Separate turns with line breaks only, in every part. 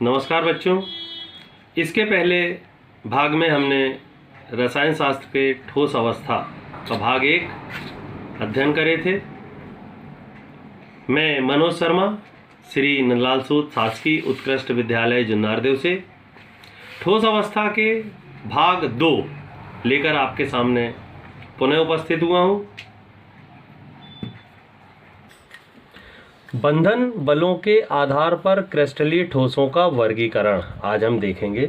नमस्कार बच्चों। इसके पहले भाग में हमने रसायन शास्त्र के ठोस अवस्था का भाग 1 अध्ययन करे थे। मैं मनोज शर्मा, श्री नंदलाल सूद शासकीय उत्कृष्ट विद्यालय जुन्नारदेव से ठोस अवस्था के भाग 2 लेकर आपके सामने पुनः उपस्थित हुआ हूँ। बंधन बलों के आधार पर क्रिस्टलीय ठोसों का वर्गीकरण आज हम देखेंगे।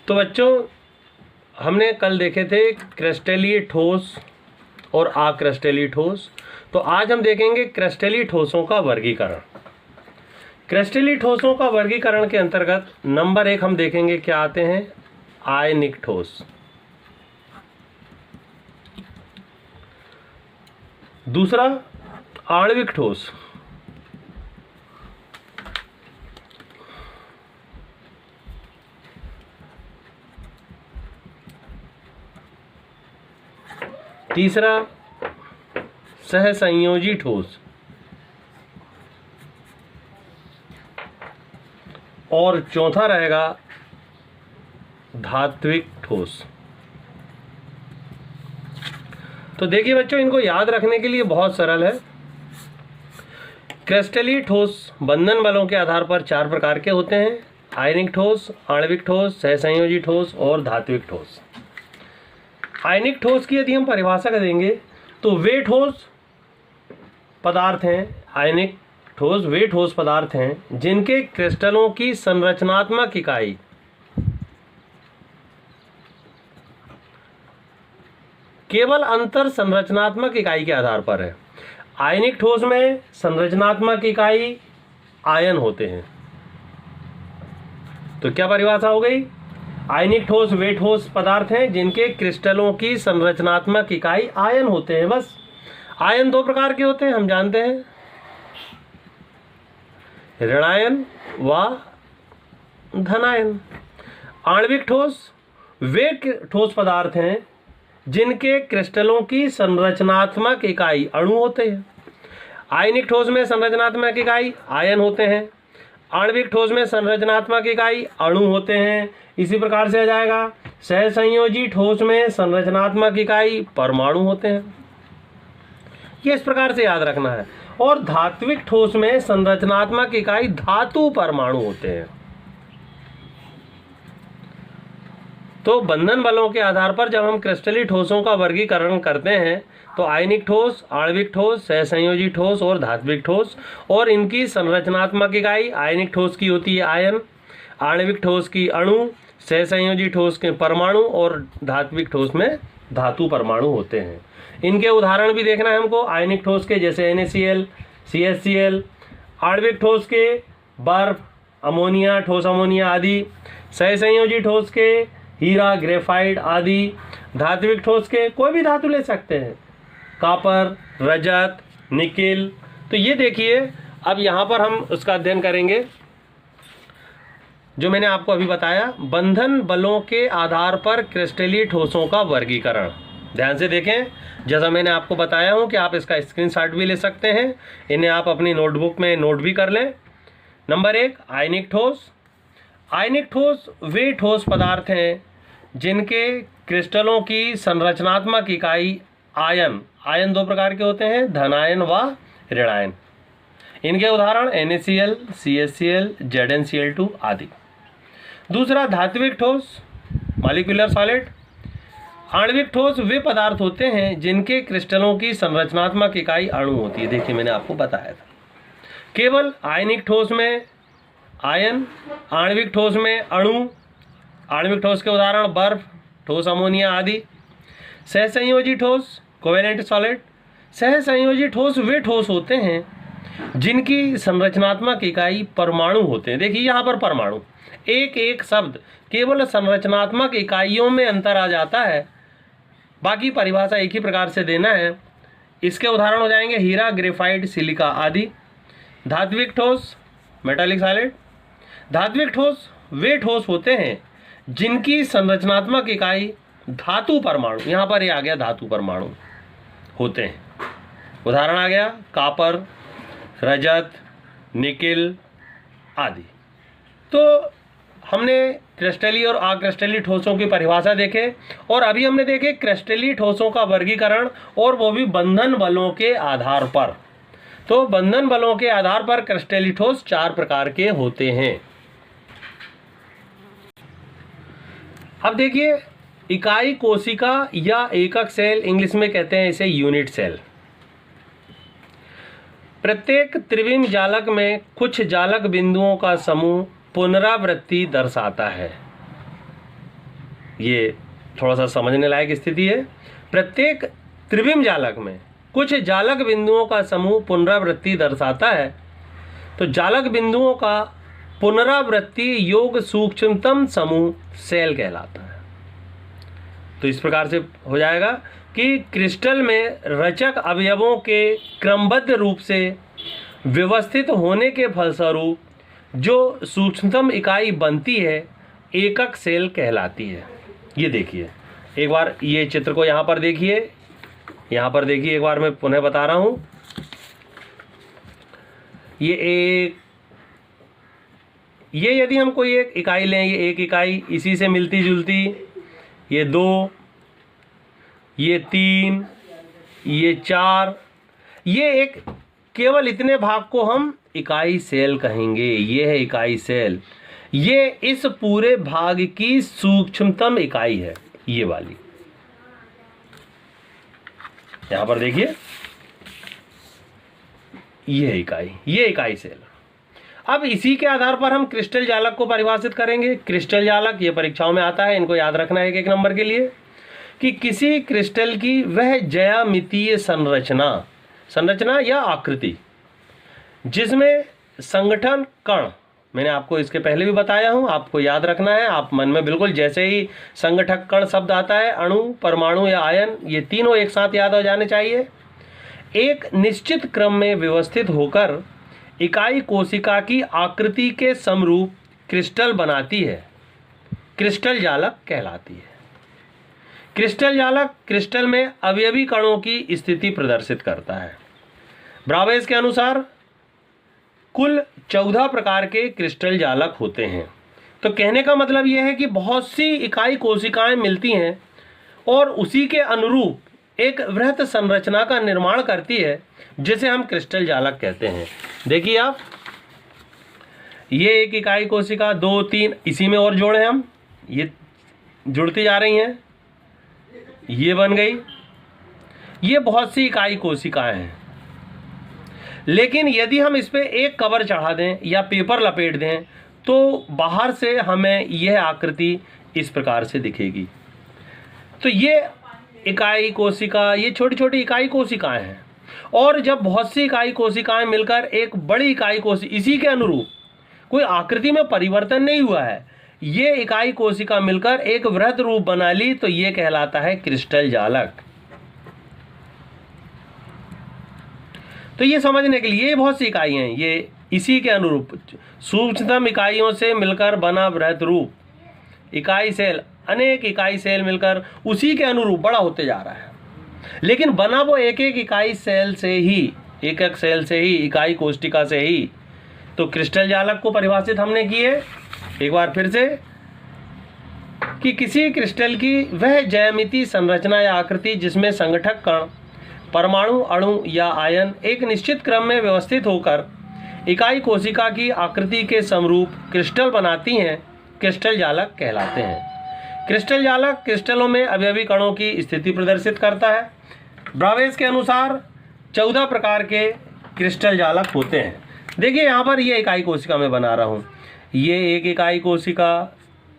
तो बच्चों, हमने कल देखे थे क्रिस्टलीय ठोस और अक्रिस्टलीय ठोस। तो आज हम देखेंगे क्रिस्टलीय ठोसों का वर्गीकरण। क्रिस्टलीय ठोसों का वर्गीकरण के अंतर्गत नंबर 1 हम देखेंगे क्या आते हैं, आयनिक ठोस। दूसरा आणविक ठोस। तीसरा सहसंयोजी ठोस। और चौथा रहेगा धात्विक ठोस। तो देखिए बच्चों, इनको याद रखने के लिए बहुत सरल है। क्रिस्टलीय ठोस बंधन बलों के आधार पर 4 प्रकार के होते हैं: आयनिक ठोस, आणविक ठोस, सहसंयोजी ठोस और धात्विक ठोस। आयनिक ठोस की यदि हम परिभाषा देंगे तो वे ठोस पदार्थ हैं, आयनिक ठोस वे ठोस पदार्थ हैं जिनके क्रिस्टलों की संरचनात्मक इकाई केवल अंतर संरचनात्मक इकाई के आधार पर है। आयनिक ठोस में संरचनात्मक इकाई आयन होते हैं। तो क्या परिभाषा हो गई? आयनिक ठोस वे ठोस पदार्थ हैं जिनके क्रिस्टलों की संरचनात्मक इकाई आयन होते हैं। बस, आयन 2 प्रकार के होते हैं, हम जानते हैं, ऋणायन व धनायन। आणविक ठोस वे ठोस पदार्थ हैं जिनके क्रिस्टलों की संरचनात्मक इकाई अणु होते हैं। आयनिक ठोस में संरचनात्मक इकाई आयन होते हैं, आणविक ठोस में संरचनात्मक इकाई अणु होते हैं। इसी प्रकार से आ जाएगा सहसंयोजी ठोस में संरचनात्मक इकाई परमाणु होते हैं। ये इस प्रकार से याद रखना है। और धात्विक ठोस में संरचनात्मक इकाई धातु परमाणु होते हैं। तो बंधन बलों के आधार पर जब हम क्रिस्टलीय ठोसों का वर्गीकरण करते हैं तो आयनिक ठोस, आणविक ठोस, सहसंयोजी ठोस और धात्विक ठोस, और इनकी संरचनात्मक इकाई आयनिक ठोस की होती है आयन, आणविक ठोस की अणु, सहसंयोजी ठोस के परमाणु और धात्विक ठोस में धातु परमाणु होते हैं। इनके उदाहरण भी देखना है हमको। आयनिक ठोस के जैसे NaCl, CHCl, आणविक ठोस के बर्फ, अमोनिया, ठोस अमोनिया आदि, सहसंयोजी ठोस के हीरा, ग्रेफाइट आदि, धात्विक ठोस के कोई भी धातु ले सकते हैं, कॉपर, रजत, निकिल। तो ये देखिए, अब यहाँ पर हम उसका अध्ययन करेंगे जो मैंने आपको अभी बताया, बंधन बलों के आधार पर क्रिस्टलीय ठोसों का वर्गीकरण। ध्यान से देखें, जैसा मैंने आपको बताया हूँ कि आप इसका स्क्रीनशॉट भी ले सकते हैं, इन्हें आप अपनी नोटबुक में नोट भी कर लें। नंबर 1, आयनिक ठोस। आयनिक ठोस वे ठोस पदार्थ हैं जिनके क्रिस्टलों की संरचनात्मक इकाई आयन 2 प्रकार के होते हैं, धनायन व ऋणायन। इनके उदाहरण NaCl, CHCl, ZnCl2 आदि। दूसरा धात्विक ठोस, मॉलिक्यूलर सॉलिड। आणविक ठोस वे पदार्थ होते हैं जिनके क्रिस्टलों की संरचनात्मक इकाई अणु होती है। देखिए, मैंने आपको बताया था। केवल आयनिक ठोस में आयन, आणविक ठोस में अणु। आणविक ठोस के उदाहरण बर्फ, ठोस अमोनिया आदि। सहसंयोजी ठोस, कोवेलेंट सॉलिड। सहसंयोजी ठोस वे ठोस होते हैं जिनकी संरचनात्मक इकाई परमाणु होते हैं। देखिए यहाँ पर परमाणु, एक शब्द केवल संरचनात्मक इकाइयों में अंतर आ जाता है, बाकी परिभाषा एक ही प्रकार से देना है। इसके उदाहरण हो जाएंगे हीरा, ग्रेफाइट, सिलिका आदि। धात्विक ठोस, मेटालिक सॉलिड। धात्विक ठोस वे ठोस होते हैं जिनकी संरचनात्मक इकाई धातु परमाणु, यहाँ पर ये आ गया धातु परमाणु होते हैं। उदाहरण आ गया कॉपर, रजत, निकिल आदि। तो हमने क्रिस्टलीय और अक्रिस्टलीय ठोसों की परिभाषा देखे और अभी हमने देखे क्रिस्टलीय ठोसों का वर्गीकरण, और वो भी बंधन बलों के आधार पर। तो बंधन बलों के आधार पर क्रिस्टलीय ठोस 4 प्रकार के होते हैं। अब देखिए, इकाई कोशिका या एकक सेल, इंग्लिश में कहते हैं इसे यूनिट सेल। प्रत्येक त्रिविम जालक में कुछ जालक बिंदुओं का समूह पुनरावृत्ति दर्शाता है। ये थोड़ा सा समझने लायक स्थिति है। प्रत्येक त्रिविम जालक में कुछ जालक बिंदुओं का समूह पुनरावृत्ति दर्शाता है। तो जालक बिंदुओं का पुनरावृत्ति योग सूक्ष्मतम समूह सेल कहलाता है। तो इस प्रकार से हो जाएगा कि क्रिस्टल में रचक अवयवों के क्रमबद्ध रूप से व्यवस्थित होने के फलस्वरूप जो सूक्ष्मतम इकाई बनती है एकक सेल कहलाती है। ये देखिए एक बार, ये चित्र को यहाँ पर देखिए, यहाँ पर देखिए, एक बार मैं पुनः बता रहा हूँ। ये यदि हम कोई एक इकाई लें, ये एक इकाई इसी से मिलती जुलती, ये 2, ये 3, ये 4, ये एक, केवल इतने भाग को हम इकाई सेल कहेंगे। ये है इकाई सेल। ये इस पूरे भाग की सूक्ष्मतम इकाई है, ये वाली। यहां पर देखिए, ये इकाई, ये इकाई सेल। अब इसी के आधार पर हम क्रिस्टल जालक को परिभाषित करेंगे। क्रिस्टल जालक, ये परीक्षाओं में आता है, इनको याद रखना है 1 नंबर के लिए, कि किसी क्रिस्टल की वह ज्यामितीय संरचना या आकृति जिसमें संगठन कण, मैंने आपको इसके पहले भी बताया हूं, आपको याद रखना है। आप मन में बिल्कुल, जैसे ही संगठक कण शब्द आता है, अणु, परमाणु या आयन, ये तीनों एक साथ याद हो जाने चाहिए। एक निश्चित क्रम में व्यवस्थित होकर इकाई कोशिका की आकृति के समरूप क्रिस्टल बनाती है, क्रिस्टल जालक कहलाती है। क्रिस्टल जालक क्रिस्टल में अवयवी कणों की स्थिति प्रदर्शित करता है। ब्रावेस के अनुसार कुल 14 प्रकार के क्रिस्टल जालक होते हैं। तो कहने का मतलब यह है कि बहुत सी इकाई कोशिकाएं मिलती हैं और उसी के अनुरूप एक वृहत संरचना का निर्माण करती है, जिसे हम क्रिस्टल जालक कहते हैं। देखिए आप, ये एक इकाई कोशिका, 2, 3, इसी में और जोड़े हम, ये जुड़ती जा रही हैं, ये बन गई। ये बहुत सी इकाई कोशिकाएं हैं। लेकिन यदि हम इस पे एक कवर चढ़ा दें या पेपर लपेट दें तो बाहर से हमें यह आकृति इस प्रकार से दिखेगी। तो ये इकाई कोशिका, ये छोटी छोटी इकाई कोशिकाएं हैं। और जब बहुत सी इकाई कोशिकाएं मिलकर एक बड़ी इकाई कोशिका, इसी के अनुरूप, कोई आकृति में परिवर्तन नहीं हुआ है, ये इकाई कोशिका मिलकर एक वृहद रूप बना ली, तो ये कहलाता है क्रिस्टल जालक। तो ये समझने के लिए, ये बहुत सी इकाई हैं, ये इसी के अनुरूप सूक्ष्मतम इकाइयों से मिलकर बना वृहद रूप, इकाई सेल, अनेक इकाई सेल मिलकर उसी के अनुरूप बड़ा होते जा रहा है। लेकिन बना वो एक एक इकाई सेल से ही, एक एक सेल से ही, इकाई कोशिका से ही। तो क्रिस्टल जालक को परिभाषित हमने की है एक बार फिर से, कि किसी क्रिस्टल की वह ज्यामितीय संरचना या आकृति जिसमें संगठक कण, परमाणु, अणु या आयन एक निश्चित क्रम में व्यवस्थित होकर इकाई कोशिका की आकृति के समरूप क्रिस्टल बनाती हैं, क्रिस्टल जालक कहलाते हैं। क्रिस्टल जालक क्रिस्टलों में अवयवी कणों की स्थिति प्रदर्शित करता है। ब्रावेस के अनुसार 14 प्रकार के क्रिस्टल जालक होते हैं। देखिए यहाँ पर ये इकाई कोशिका मैं बना रहा हूँ, ये एक इकाई कोशिका,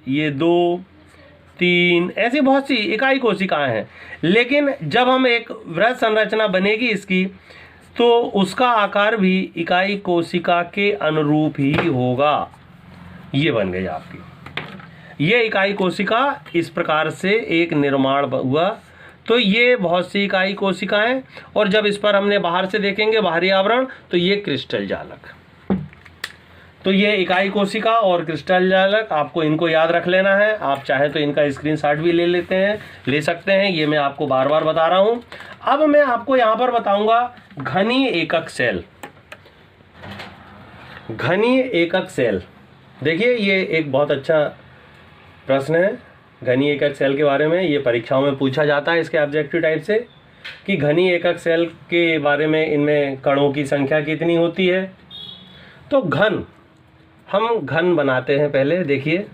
ये 2, 3, ऐसी बहुत सी इकाई कोशिकाएं हैं। लेकिन जब हम एक वृहद संरचना बनेगी इसकी, तो उसका आकार भी इकाई कोशिका के अनुरूप ही होगा। ये बन गई आपकी ये इकाई कोशिका, इस प्रकार से एक निर्माण हुआ। तो ये बहुत सी इकाई कोशिकाएं, और जब इस पर हमने बाहर से देखेंगे बाहरी आवरण, तो ये क्रिस्टल जालक। तो ये इकाई कोशिका और क्रिस्टल जालक, आपको इनको याद रख लेना है। आप चाहे तो इनका स्क्रीनशॉट भी ले सकते हैं। ये मैं आपको बार बार बता रहा हूं। अब मैं आपको यहाँ पर बताऊंगा घनी एकक सेल। घनी एकक सेल देखिए ये एक बहुत अच्छा प्रश्न है घनी एकक सेल के बारे में। ये परीक्षाओं में पूछा जाता है इसके ऑब्जेक्टिव टाइप से कि घनी एकक सेल के बारे में इनमें कणों की संख्या कितनी होती है। तो घन, हम घन बनाते हैं। पहले देखिए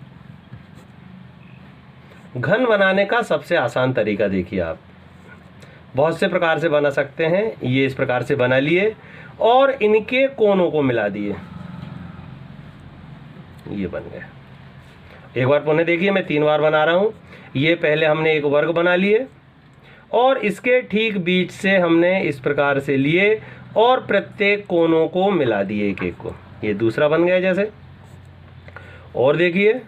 घन बनाने का सबसे आसान तरीका देखिए, आप बहुत से प्रकार से बना सकते हैं। ये इस प्रकार से बना लिए और इनके कोनों को मिला दिए, ये बन गए। एक बार पुनः देखिए, मैं 3 बार बना रहा हूं। ये पहले हमने एक वर्ग बना लिए और इसके ठीक बीच से हमने इस प्रकार से लिए और प्रत्येक कोनों को मिला दिए एक एक को। ये दूसरा बन गया जैसे। और देखिए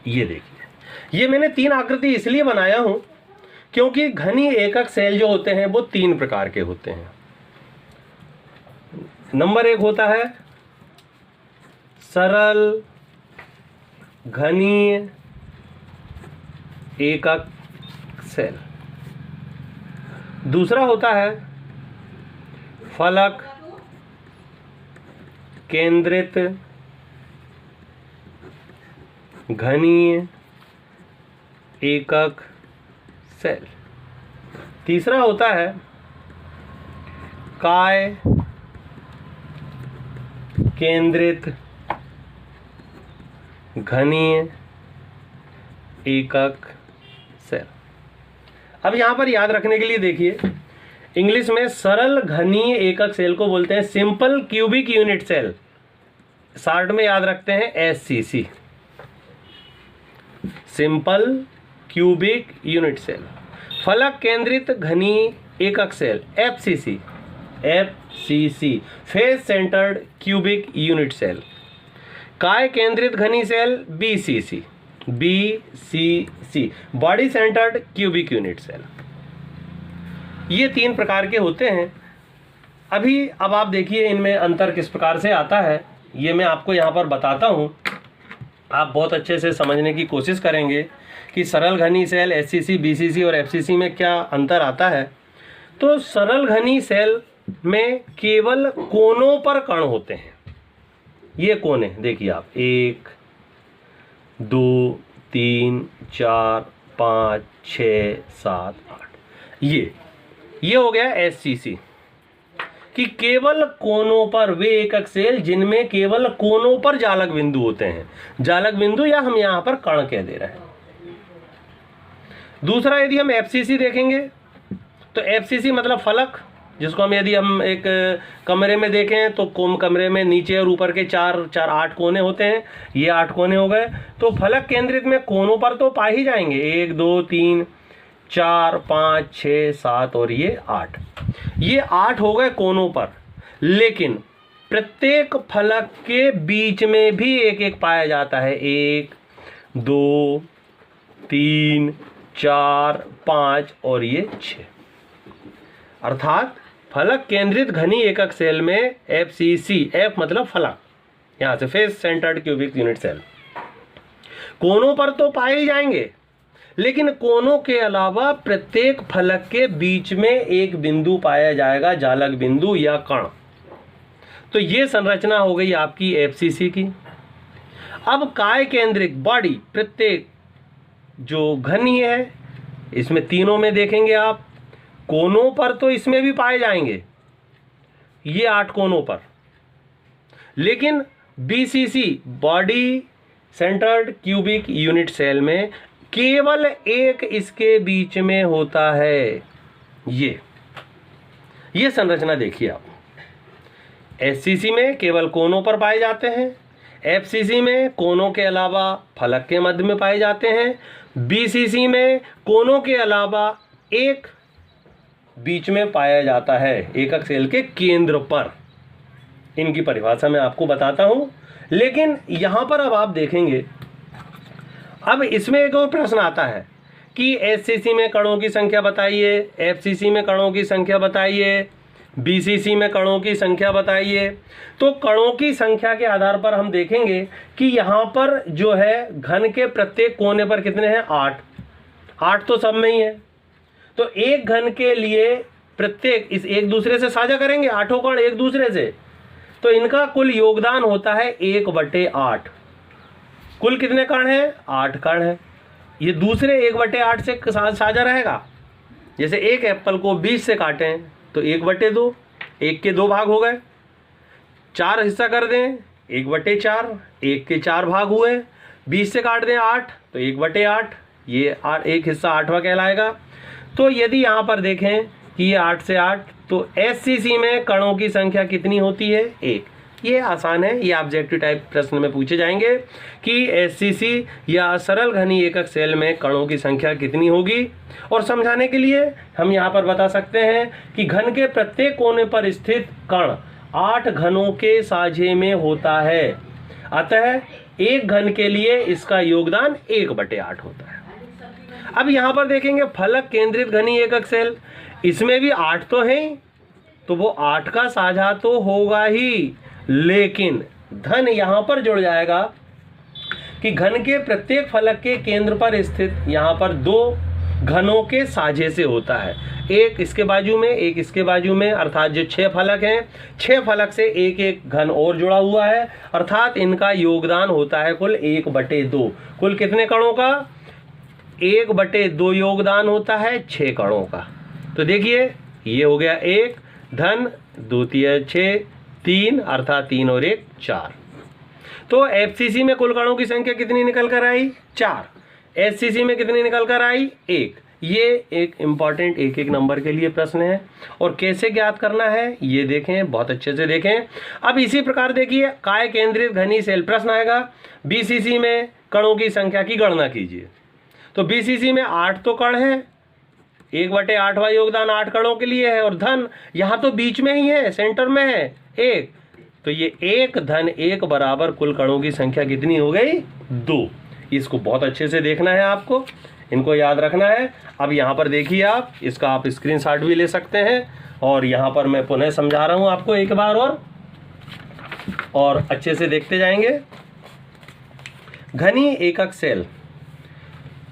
ये देखिए, ये मैंने 3 आकृति इसलिए बनाया हूं क्योंकि घनी एकक सेल जो होते हैं वो 3 प्रकार के होते हैं। नंबर 1 होता है सरल घनीय एकक सेल। दूसरा होता है फलक केंद्रित घनीय एकक सेल। तीसरा होता है काय केंद्रित घनीय एकक सेल। अब यहां पर याद रखने के लिए देखिए, इंग्लिश में सरल घनीय एकक सेल को बोलते हैं simple cubic unit cell. Short में याद रखते हैं SCC, simple cubic unit cell. फलक केंद्रित घनीय एकक cell FCC, FCC face centred cubic unit cell. काय केंद्रित घनी cell BCC, BCC body centred cubic unit cell. ये 3 प्रकार के होते हैं। अब आप देखिए इनमें अंतर किस प्रकार से आता है, ये मैं आपको यहाँ पर बताता हूँ। आप बहुत अच्छे से समझने की कोशिश करेंगे कि सरल घनी सेल एससीसी, बीसीसी और एफसीसी में क्या अंतर आता है। तो सरल घनी सेल में केवल कोनों पर कण होते हैं। ये कोने देखिए आप, 1 2 3 4 5 6 7 8, ये हो गया एससीसी कि केवल कोनों पर, वे एकक सेल जिनमें केवल कोनों पर जालक बिंदु होते हैं। जालक बिंदु या हम यहां पर कण कह दे रहे हैं। दूसरा यदि हम एफसीसी देखेंगे तो एफसीसी मतलब फलक, जिसको हम यदि हम एक कमरे में देखें तो कमरे में नीचे और ऊपर के 8 कोने होते हैं। ये 8 कोने हो गए। तो फलक केंद्रित में कोनों पर तो पा ही जाएंगे, 1 2 3 4 5 6 7 और ये 8। ये 8 हो गए कोनों पर, लेकिन प्रत्येक फलक के बीच में भी एक एक पाया जाता है। 1 2 3 4 5 और ये 6। अर्थात फलक केंद्रित घनी एकक सेल में एफसीसी, एफ मतलब फलक, यहां से face centred cubic unit cell, कोनों पर तो पाए ही जाएंगे, लेकिन कोनों के अलावा प्रत्येक फलक के बीच में एक बिंदु पाया जाएगा, जालक बिंदु या कण। तो ये संरचना हो गई आपकी एफसीसी की। अब काय केंद्रित बॉडी, प्रत्येक जो घनी है, इसमें तीनों में देखेंगे आप, कोनों पर तो इसमें भी पाए जाएंगे, ये 8 कोनों पर, लेकिन BCC body centred cubic unit cell में केवल एक इसके बीच में होता है। ये संरचना देखिए आप, एससीसी में केवल कोनों पर पाए जाते हैं, एफसीसी में कोनों के अलावा फलक के मध्य में पाए जाते हैं, बीसीसी में कोनों के अलावा एक बीच में पाया जाता है एकक सेल के केंद्र पर। इनकी परिभाषा मैं आपको बताता हूं, लेकिन यहां पर अब आप देखेंगे, अब इसमें एक और प्रश्न आता है कि एससीसी में कणों की संख्या बताइए, एफसीसी में कणों की संख्या बताइए, बीसीसी में कणों की संख्या बताइए। तो कणों की संख्या के आधार पर हम देखेंगे कि यहाँ पर जो है घन के प्रत्येक कोने पर कितने हैं, 8 तो सब में ही है। तो एक घन के लिए प्रत्येक इस एक दूसरे से साझा करेंगे, 8 कण एक दूसरे से, तो इनका कुल योगदान होता है 1/8। कुल कितने कण हैं? 8 कण है। ये दूसरे 1/8 से साझा रहेगा। जैसे एक एप्पल को 20 से काटें तो 1/2, 1 के 2 भाग हो गए। 4 हिस्सा कर दें 1/4, 1 के 4 भाग हुए। 20 से काट दें 8 तो 1/8, ये 1 हिस्सा 8वां कहलाएगा। तो यदि यहाँ पर देखें कि ये 8 से 8, तो SCC में कणों की संख्या कितनी होती है? 1। ये आसान है, ये ऑब्जेक्टिव टाइप प्रश्न में पूछे जाएंगे कि SCC या सरल घनी एकक सेल में कणों की संख्या कितनी होगी। और समझाने के लिए हम यहाँ पर बता सकते हैं कि घन के प्रत्येक कोने पर स्थित कण 8 घनों के साझे में होता है, अतः एक घन के लिए इसका योगदान 1/8 होता है। अब यहाँ पर देखेंगे फलक केंद्रित घनी एकक सेल, इसमें भी 8 तो है, तो वो 8 का साझा तो होगा ही, लेकिन धन यहां पर जुड़ जाएगा कि घन के प्रत्येक फलक के केंद्र पर स्थित यहां पर 2 घनों के साझे से होता है, एक इसके बाजू में एक इसके बाजू में, अर्थात जो 6 फलक हैं 6 फलक से एक एक घन और जुड़ा हुआ है, अर्थात इनका योगदान होता है कुल 1/2। कुल कितने कणों का? 1/2 योगदान होता है 6 कणों का। तो देखिए ये हो गया 1 धन 2 3 6 3, अर्थात 3 और 1 4। तो FCC में कुल कणों की संख्या कितनी निकल कर आई? 4। SCC में कितनी निकल कर आई? 1। ये एक इंपॉर्टेंट एक एक नंबर के लिए प्रश्न है। और कैसे ज्ञात करना है ये देखें, बहुत अच्छे से देखें। अब इसी प्रकार देखिए काय केंद्रित घनी सेल प्रश्न आएगा, BCC में कणों की संख्या की गणना कीजिए। तो BCC में 8 तो कण है, 1/8वां योगदान 8 कणों के लिए है, और धन यहाँ तो बीच में ही है, सेंटर में है 1, तो ये 1 धन 1 बराबर कुल कणों की संख्या कितनी हो गई? 2। इसको बहुत अच्छे से देखना है, आपको इनको याद रखना है। अब यहाँ पर देखिए आप इसका आप स्क्रीनशॉट भी ले सकते हैं, और यहाँ पर मैं पुनः समझा रहा हूँ आपको एक बार और अच्छे से देखते जाएंगे। घनी एकक सेल,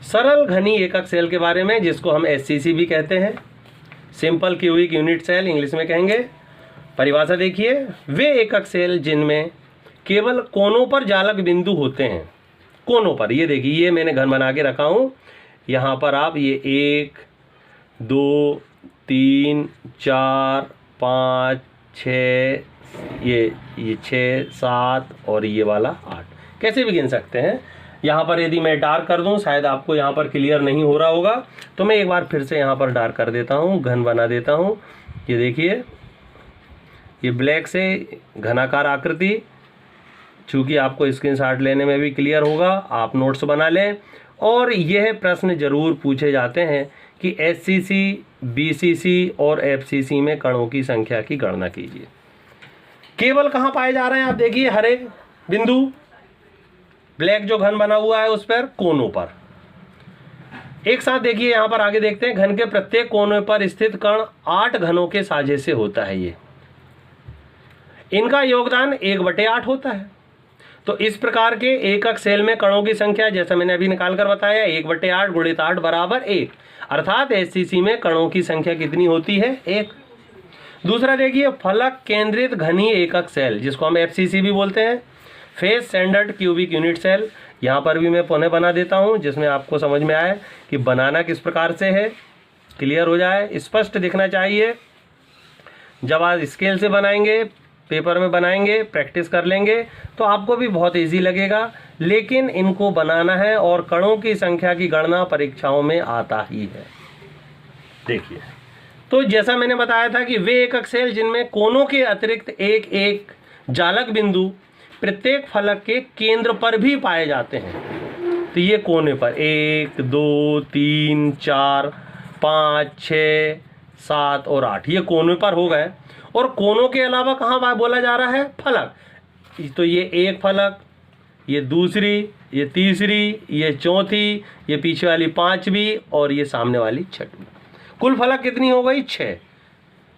सरल घनी एकक सेल के बारे में, जिसको हम SCC भी कहते हैं, simple cubic unit cell English में कहेंगे। परिभाषा देखिए, वे एकक सेल जिनमें केवल कोनों पर जालक बिंदु होते हैं। कोनों पर, ये देखिए ये मैंने घन बना के रखा हूँ, यहाँ पर आप ये 1 2 3 4 5 6, ये 6 7 और ये वाला 8, कैसे भी गिन सकते हैं। यहाँ पर यदि मैं डार्क कर दूँ, शायद आपको यहाँ पर क्लियर नहीं हो रहा होगा, तो मैं एक बार फिर से यहाँ पर डार्क कर देता हूँ, घन बना देता हूँ। ये देखिए ये ब्लैक से घनाकार आकृति, चूँकि आपको स्क्रीनशॉट लेने में भी क्लियर होगा, आप नोट्स बना लें। और यह प्रश्न जरूर पूछे जाते हैं कि SCC, BCC और FCC में कणों की संख्या की गणना कीजिए। केवल कहाँ पाए जा रहे हैं आप देखिए, हर एक बिंदु ब्लैक जो घन बना हुआ है उस पर कोनों पर। एक साथ देखिए यहाँ पर आगे देखते हैं, घन के प्रत्येक कोने पर स्थित कण 8 घनों के साझे से होता है। ये इनका योगदान 1/8 होता है। तो इस प्रकार के एकक सेल में कणों की संख्या, जैसा मैंने अभी निकाल कर बताया, 1/8 गुणित 8 बराबर 1, अर्थात SCC में कणों की संख्या कितनी होती है? 1। दूसरा देखिए, फलक केंद्रित घनी एकक सेल, जिसको हम FCC भी बोलते हैं, face centred cubic unit cell. यहाँ पर भी मैं पुनः बना देता हूँ, जिसमें आपको समझ में आए कि बनाना किस प्रकार से है, क्लियर हो जाए, स्पष्ट दिखना चाहिए। जब आप स्केल से बनाएंगे, पेपर में बनाएंगे, प्रैक्टिस कर लेंगे, तो आपको भी बहुत इजी लगेगा। लेकिन इनको बनाना है, और कणों की संख्या की गणना परीक्षाओं में आता ही है। देखिए, तो जैसा मैंने बताया था कि वे एकक सेल जिनमें कोनों के अतिरिक्त एक एक जालक बिंदु प्रत्येक फलक के केंद्र पर भी पाए जाते हैं। तो ये कोने पर 1 2 3 4 5 6 7 और 8, ये कोने पर हो गए। और कोनों के अलावा कहाँ बोला जा रहा है? फलक। तो ये एक फलक, ये दूसरी, ये तीसरी, ये चौथी, ये पीछे वाली 5वीं और ये सामने वाली 6वीं। कुल फलक कितनी हो गई? 6।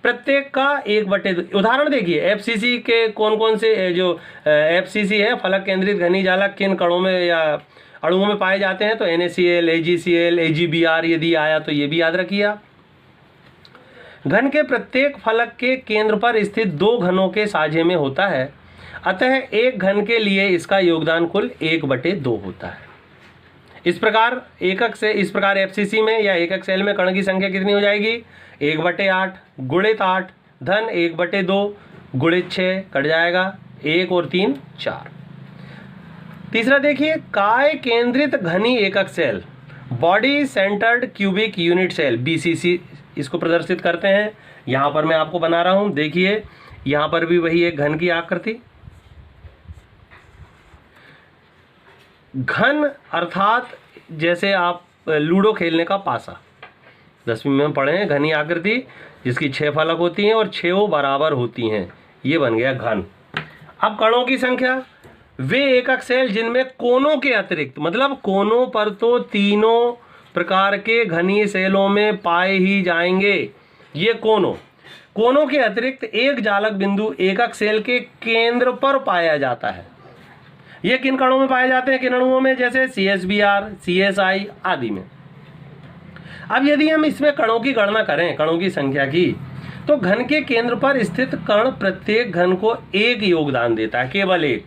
प्रत्येक का 1/2। उदाहरण देखिए, FCC के कौन कौन से जो FCC है, फलक केंद्रित घनी जालक, किन कणों में या अणुओं में पाए जाते हैं? तो NaCl, AgCl, AgBr यदि आया तो ये भी याद रखिए आप। घन के प्रत्येक फलक के केंद्र पर स्थित दो घनों के साझे में होता है, अतः एक घन के लिए इसका योगदान कुल 1/2 होता है। इस प्रकार एफसीसी में या एकक सेल में कण की संख्या कितनी हो जाएगी? 1/8 गुणित 8 धन 1/2 गुणित 6 कट जाएगा, 1 और 3 4। तीसरा देखिए, काय केंद्रित घनी एकक cell, body centred cubic unit cell, BCC इसको प्रदर्शित करते हैं। यहां पर मैं आपको बना रहा हूं, देखिए यहां पर भी वही एक घन की आकृति। घन अर्थात जैसे आप लूडो खेलने का पासा 10वीं में पढ़े हैं, घनी आकृति जिसकी 6 फलक होती हैं और 6 बराबर होती हैं, ये बन गया घन। अब कणों की संख्या, वे एकक सेल जिनमें कोनों के अतिरिक्त, मतलब कोनों पर तो तीनों प्रकार के घनी सेलों में पाए ही जाएंगे, ये कोनों के अतिरिक्त एक जालक बिंदु एकक सेल के केंद्र पर पाया जाता है। ये किन कणों में पाए जाते हैं? किन अणुओं में? जैसे CSBr, CSI आदि में। अब यदि हम इसमें कणों की गणना करें, कणों की संख्या की, तो घन के केंद्र पर स्थित कण प्रत्येक घन को एक योगदान देता है, केवल एक।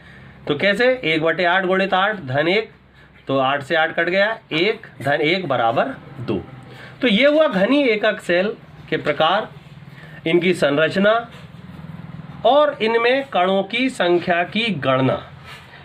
तो कैसे? 1/8 गुणित 8 धन 1, तो 8 से 8 कट गया, 1 धन 1 बराबर 2। तो ये हुआ घनी एकक सेल के प्रकार, इनकी संरचना और इनमें कणों की संख्या की गणना।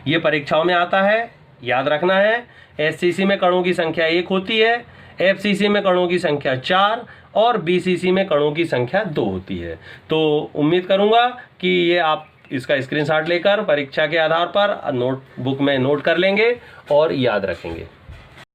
ये परीक्षाओं में आता है, याद रखना है। एससीसी में कणों की संख्या 1 होती है, एफसीसी में कणों की संख्या 4 और बीसीसी में कणों की संख्या 2 होती है। तो उम्मीद करूंगा कि ये आप इसका स्क्रीनशॉट लेकर परीक्षा के आधार पर नोटबुक में नोट कर लेंगे और याद रखेंगे।